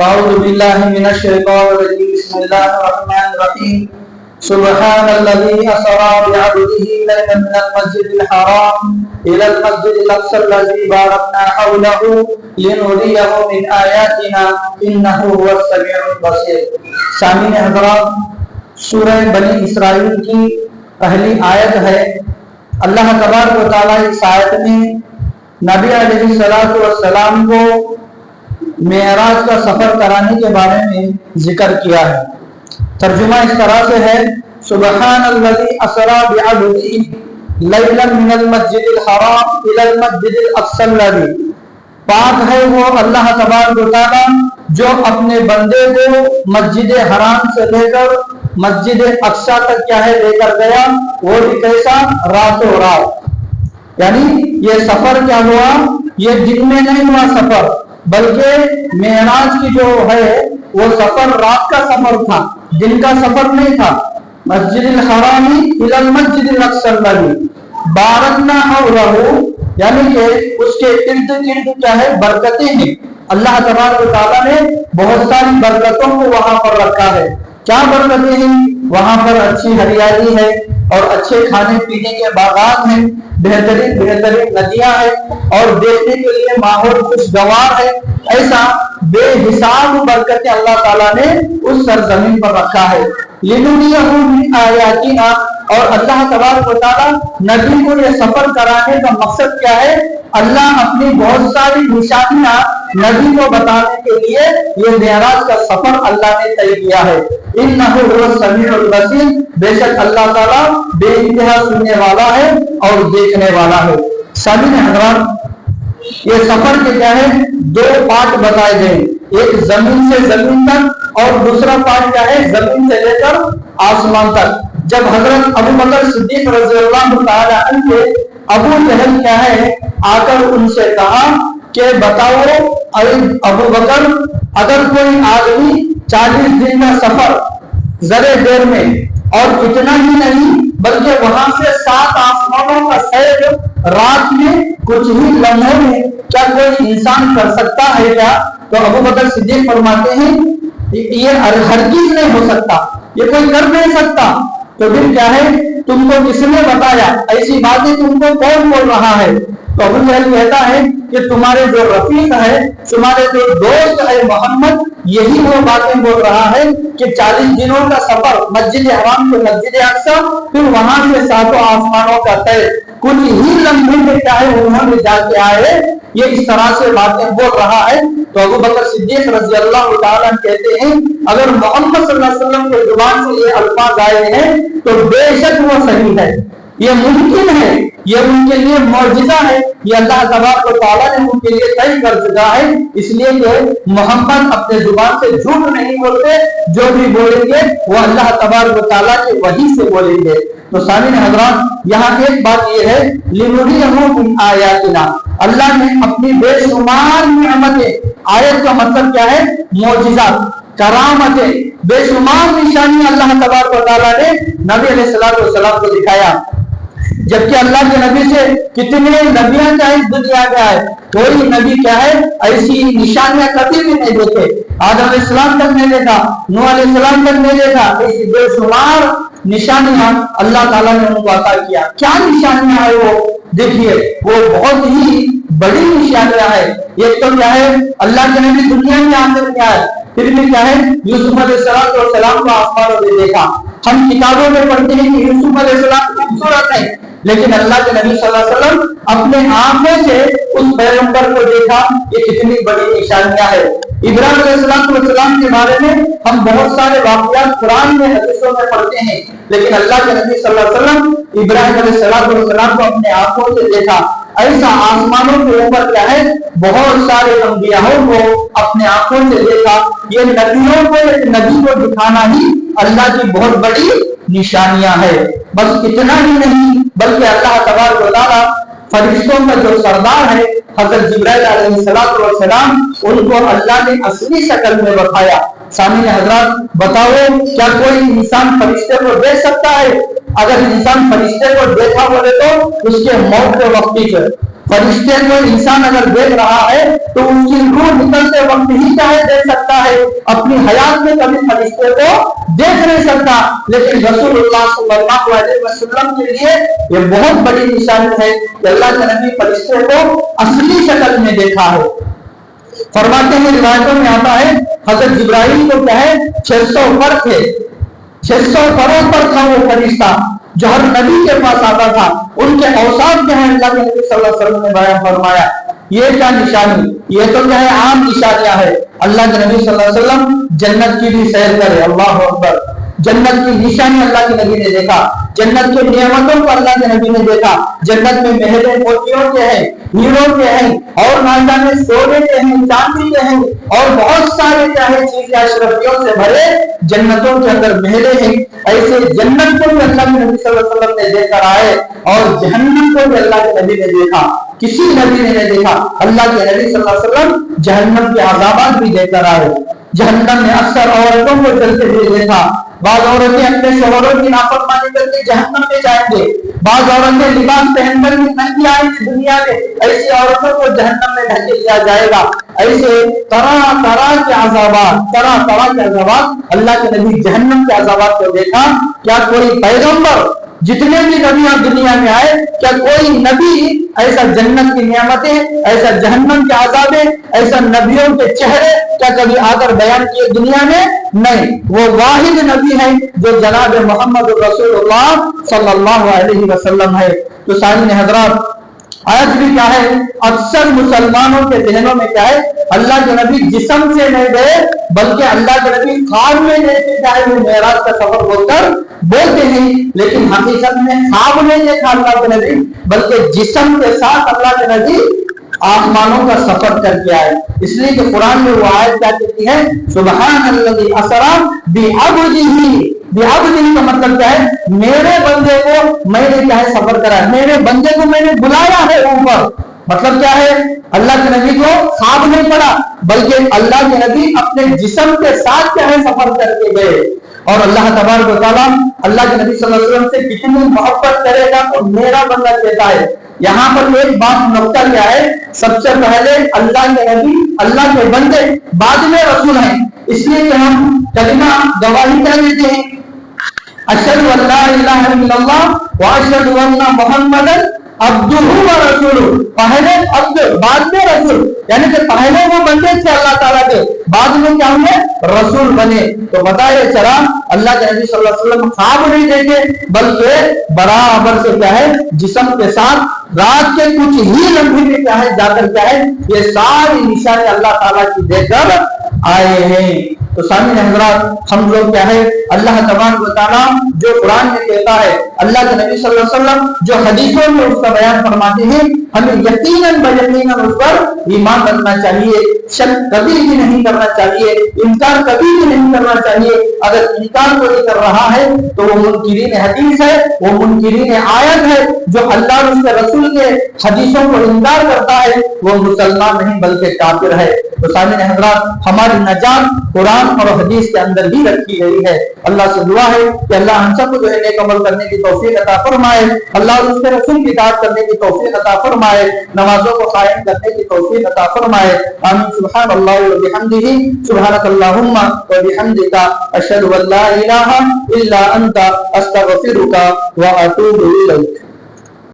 أعوذ بالله من الشيطان الرجيم بسم الله الرحمن الرحيم سبحان الذي أسرى بعبده ليلا من المسجد الحرام إلى المسجد الأقصى الذي باركنا حوله لنريه من آياتنا إنه هو السميع البصير. سامعین حضرات، سورہ بنی اسرائیل کی پہلی آیت ہے. اللہ تبارک و تعالیٰ اس آیت میں نبی علیہ السلام کو معراج کا سفر کرانے کے بارے میں ذکر کیا ہے. ترجمہ اس طرح سے ہے: سبحان الذی اسری بعبدہ لیلا من المسجد الحرام الی المسجد الاقصی الذی، پاک ہے وہ اللہ تبارک و تعالیٰ جو اپنے بندے کو مسجد حرام سے لے کر مسجد اقصی تک کیا ہے لے کر گیا، وہ بھی کیسا؟ راتوں رات. یعنی یہ سفر کیا ہوا؟ یہ دن میں نہیں ہوا سفر، بلکہ معراج کی جو ہے وہ سفر رات کا سفر تھا، دن کا سفر نہیں تھا. مسجد الحرام الی المسجد الاقصی الذی بارکنا حولہ، یعنی کہ اس کے ارد گرد کیا ہے برکتیں ہیں. اللہ تبارک و تعالیٰ نے بہت ساری برکتوں کو وہاں پر رکھا ہے. کیا برکتیں ہیں؟ وہاں پر اچھی ہریالی ہے اور اچھے کھانے پینے کے باغات ہیں، بہترین ندیاں ہیں اور دیکھنے کے لیے ماحول خوشگوار ہے. ایسا بے حساب برکتیں اللہ تعالیٰ نے اس سرزمین پر رکھا ہے. لنریہ من آیاتنا، اور اللہ تبارک و تعالیٰ نبی کو یہ سفر کرانے کا مقصد کیا ہے؟ اللہ اپنی بہت ساری نشانیاں نبی کو بتانے کے لیے یہ معراج کا سفر اللہ نے طے کیا ہے. انہ هو السمیع البصیر، بے شک اللہ تعالیٰ بے انتہا سننے والا ہے اور دیکھنے والا ہے. سامعین حضرات، یہ سفر کے کیا ہے دو پارٹ بتائے گئے، ایک زمین سے زمین تک اور دوسرا پارٹ کیا ہے زمین سے لے کر آسمان تک. جب حضرت ابو بکر صدیق رضی اللہ تعالی عنہ کے ابو جہل کیا ہے آ کر ان سے کہا کہ بتاؤ ابو بکر، اگر کوئی آدمی 40 دن کا سفر زرے دیر میں، اور اتنا ہی نہیں بلکہ وہاں سے 7 آسمانوں کا سیر رات میں کچھ ہی لمحوں میں، کیا کوئی انسان کر سکتا ہے کیا؟ تو ابو بکر صدیق فرماتے ہیں یہ ہرگز نہیں ہو سکتا، یہ کوئی کر نہیں سکتا. تو پھر کیا ہے تم کو کس نے بتایا؟ ایسی باتیں تم کو کون بول رہا ہے؟ تو ابو جہل کہتا ہے کہ تمہارے جو رفیق ہے، تمہارے جو دوست ہے محمد، یہی وہ باتیں بول رہا ہے کہ 40 دنوں کا سفر مسجد حرام سے مسجد اقصی، پھر وہاں سے 7 آسمانوں کا طے کچھ ہی لمحے میں کیا ہے انہوں نے جا کے آئے، یہ اس طرح سے باتیں بول رہا ہے. تو ابو بکر صدیق رضی اللہ تعالیٰ کہتے ہیں اگر محمد صلی اللہ علیہ وسلم کے زبان سے یہ الفاظ آئے ہیں تو بے شک وہ صحیح ہے، یہ ممکن ہے، یہ ان کے لیے معجزہ ہے، یہ اللہ تبارک و تعالیٰ نے ان کے لیے طے کر چکا ہے. اس لیے کہ محمد اپنے زبان سے جھوٹ نہیں بولتے، جو بھی بولیں گے وہ اللہ تبارک و تعالیٰ کی وحی سے بولیں گے. تو سامعین حضرات، یہاں ایک بات یہ ہے لنریہ من آیاتنا، اللہ نے اپنی بے شمار نعمتیں، آیت کا مطلب کیا ہے معجزات، کرامتیں، بے شمار نشانیاں اللہ تبارک و تعالیٰ نے نبی علیہ السلام کو دکھایا. جبکہ اللہ کے نبی سے کتنے نبیاں چاہے دنیا میں آئے، کوئی نبی کیا ہے ایسی نشانیاں کبھی بھی نہیں دیکھے. آدم علیہ السلام تک نہیں دیکھا، نوح علیہ السلام تک نہیں دیکھا. ایسی بے شمار نشانیاں اللہ تعالیٰ نے ان کو عطا کیا. کیا نشانیاں ہیں وہ دیکھیے، وہ بہت ہی بڑی نشانیاں ہیں. ایک تو کیا ہے اللہ کے نبی دنیا میں آخر کیا ہے، پھر بھی کیا ہے یوسف علیہ السلام کو آسمانوں میں دیکھا. ہم کتابوں میں پڑھتے ہیں کہ یوسف علیہ السلام خوبصورت ہے، لیکن اللہ کے نبی صلی اللہ علیہ وسلم اپنے آنکھوں سے اس پیغمبر کو دیکھا. یہ کتنی بڑی نشانیاں ہے. ابراہیم علیہ السلام کے بارے میں ہم بہت سارے واقعات قرآن میں حدیثوں میں پڑھتے ہیں، لیکن اللہ کے نبی صلی اللہ علیہ وسلم ابراہیم علیہ السلام کو اپنے آنکھوں سے دیکھا. ایسا آسمانوں کے اوپر کیا ہے بہت سارے انبیاء کو اپنے آنکھوں سے دیکھا. یہ نبیوں کو ایک نبی کو دکھانا ہی اللہ کی بہت بڑی نشانیاں ہے. بس اتنا ہی نہیں بلکہ اللہ تبارک و تعالیٰ فرشتوں کا جو سردار ہے حضرت جبرائیل علیہ السلام، ان کو اللہ نے اصلی شکل میں بتایا. سامعین حضرات، بتاؤ کیا کوئی انسان فرشتے کو دیکھ سکتا ہے؟ اگر انسان فرشتے کو دیکھا بولے تو اس کے موت کے وقت فرشتے کو انسان اگر دیکھ رہا ہے تو اس کی روح نکلتے وقت ہی چاہے دیکھ سکتا ہے، اپنی حیات میں کبھی فرشتے کو دیکھ نہیں سکتا، لیکن رسول اللہ صلی اللہ علیہ وسلم کے لیے یہ بہت بڑی نشانی ہے کہ اللہ کے نبی فرشتے کو اصلی شکل میں دیکھا ہے۔ فرماتے ہیں روایتوں میں آتا ہے حضرت جبرائیل کو کیا ہے 600 پر تھے، 600 پروں پر تھا وہ فرشتہ جو ہر نبی کے پاس آتا تھا، ان کے اوصاف جو ہیں اللہ کے نبی صلی اللہ علیہ وسلم نے بیان فرمایا۔ یہ کیا نشانی، یہ تو کیا ہے عام نشانیاں ہے۔ اللہ کے نبی صلی اللہ علیہ وسلم جنت کی بھی سیر کرے، اللہ اکبر، جنت کی نشانی اللہ کے نبی نے دیکھا، جنت کی نعمتوں کو اللہ کے نبی نے دیکھا، جنت میں محلیں موتیوں کے ہیں، ہیروں کے ہیں، اور نہ جانے سونے کے ہیں، چاندی کے ہیں، اور بہت سارے چاہے چیزیں اشرفیوں سے بھرے جنتوں کے اندر محلیں ہیں۔ ایسے جنت کو بھی اللہ کے نبی صلی اللہ علیہ وسلم نے دیکھ کر آئے، اور جہنم کو بھی اللہ کے نبی نے دیکھا، کسی نبی نے نہیں دیکھا۔ اللہ کے نبی صلی اللہ علیہ وسلم جہنم کے عذابات بھی دیکھ کر آئے۔ جہنم میں اکثر عورتوں کو چلتے ہوئے دیکھا، بعض عورتیں اپنے شوہروں کی نافرمانی کر کے جہنم میں جائیں گے، بعض عورتیں لباس پہن کر کے ننگی آئیں گی دنیا میں، ایسی عورتوں کو جہنم میں ڈھکیل دیا جائے گا۔ ایسے طرح طرح کے عذابات، طرح طرح کے عذابات، اللہ کے نبی جہنم کے عذابات کو دیکھا۔ کیا کوئی پیغمبر، جتنے بھی نبیاں دنیا میں آئے، کیا کوئی نبی ایسا جنت کی نعمتیں، ایسا جہنم کے عذابیں، ایسا نبیوں کے چہرے کیا کبھی آ کر بیان کیے دنیا میں؟ نہیں، وہ واحد نبی ہے جو جناب محمد رسول اللہ صلی اللہ علیہ وسلم ہے۔ تو سامعین حضرات، آج بھی کیا ہے اکثر مسلمانوں کے ذہنوں میں کیا ہے اللہ کے نبی جسم سے نہیں گئے بلکہ اللہ کے نبی خواب میں دیکھے، چاہے وہ معراج کا سفر بول کر بولتے ہیں، لیکن حقیقت میں خواب نہیں دیکھا اللہ کے نبی، بلکہ جسم کے ساتھ اللہ کے نبی آسمانوں کا سفر کر کے آئے۔ اس لیے کہ قرآن میں وہ آیت کیا کہتی ہے، سبحان الذی اسری بعبدہ، بعبدہ کا مطلب کیا ہے، میرے بندے کو میں نے کیا ہے سفر کرا، میرے بندے کو میں نے بلایا ہے اوپر۔ مطلب کیا ہے، اللہ کے نبی کو خواب نہیں پڑا بلکہ اللہ کے نبی اپنے جسم کے ساتھ کیا ہے سفر کر کے گئے۔ اور اللہ تبارک و تعالیٰ اللہ کے نبی صلی اللہ علیہ وسلم سے کتنی محبت کرے گا تو میرا بندہ کہتا ہے۔ یہاں پر ایک بات نقطہ کیا ہے، سب سے پہلے اللہ کے نبی اللہ کے بندے، بعد میں رسول ہیں۔ اس لیے کہ ہم کلمہ گواہی کر دیتے ہیں، اشہد ان لا الہ الا اللہ واشہد ان محمدا عبدہ ورسولہ، پہلے عبد بعد میں رسول، یعنی کہ پہلے وہ بندے تھے اللہ تعالیٰ کے، بعد میں کیا ہوئے رسول بنے۔ تو بتایا چلا اللہ کے نبی صلی اللہ علیہ وسلم خواب نہیں دیکھے بلکہ برابر سے کیا ہے جسم کے ساتھ رات کے کچھ ہی لمحے میں کیا ہے جا کر کیا ہے یہ ساری نشانیں اللہ تعالیٰ کی دے کر آئے ہیں۔ تو سامعین حضرات، ہم لوگ کیا ہے اللہ تبارک و تعالیٰ جو قرآن میں کہتا ہے، اللہ کے نبی صلی اللہ علیہ وسلم جو حدیثوں میں اس کا بیان فرماتے ہیں، ہمیں یقیناً یقیناً اس پر ایمان رکھنا چاہیے، شک کبھی بھی نہیں کرنا چاہیے، انکار کبھی بھی نہیں کرنا چاہیے۔ اگر انکار کوئی کر رہا ہے تو وہ منکرین حدیث ہے، وہ منکرین آیت ہے، جو اللہ اور اس کے رسول کے حدیثوں کو انکار کرتا ہے وہ مسلمان نہیں بلکہ کافر ہے۔ تو سامعین حضرات، ہماری نجات قرآن اور حدیث کے اندر ہی رکھی گئی ہے۔ اللہ سے دعا ہے کہ اللہ ہم سب کو جو ہے نیک عمل کرنے کی توفیق عطا فرمائے، اللہ اور اس کے رسول کی اطاعت کرنے کی توفیق عطا فرمائے، نمازوں کو قائم کرنے کی توفیق عطا فرمائے۔ آمین۔ سبحان اللہ و بحمدہ، سبحانک اللہم و بحمدک، اشہد ان لا الہ الا انت، استغفرک و اتوب الیک۔